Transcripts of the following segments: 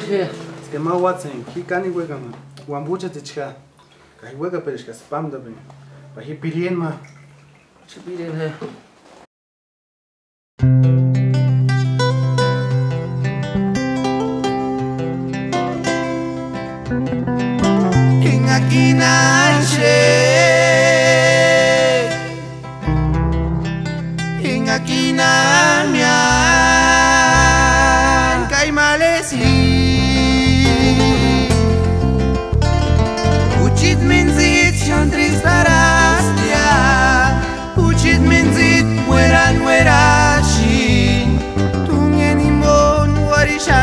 es que más Watson, Hikani hueca, Wambucha tichka, Kai hueca perishka, spam da ben, Pahi pirien ma, Chipirien he. King Akinache, King Akinamia, Kaimalesi, Uchit minzit Chandristarastia, Uchit minzit mueran muerashi, Tungenimon warishati.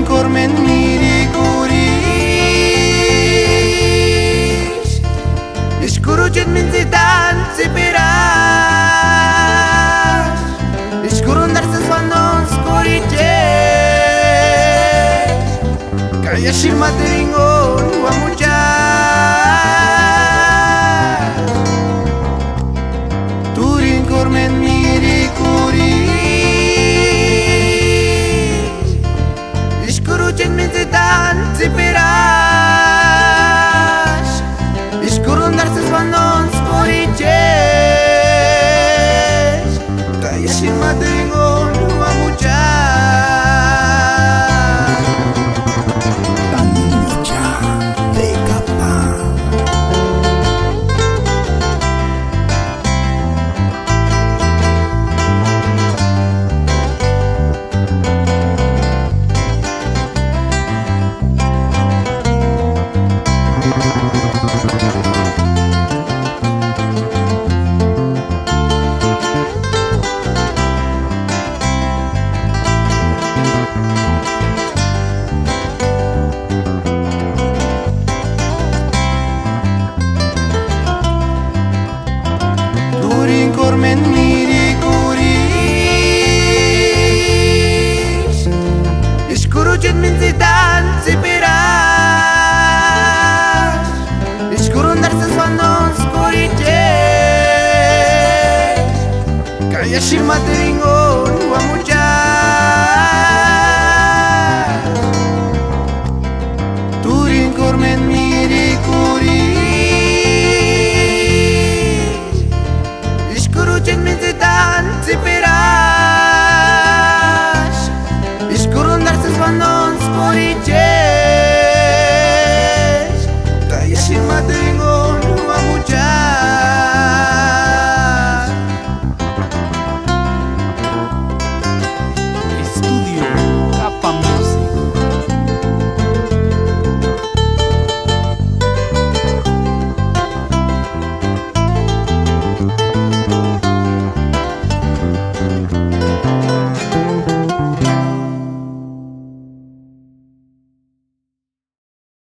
Kormen miri kuris Ishkuruchet min zidan zipiras Ishkurun darses vandon skoriches Kaya shimateringon wamuchas Turin kormen miri kuris Ishkuruchet min zidan zipiras Ishkurun darses vandon skoriches Kaya shimateringon wamuchas Panucha de capa. Turin kormen miri kuris Ishkuruchet min zidan zipiras Ishkurun darses vandon skoriches Kaya shimateringon wamuchas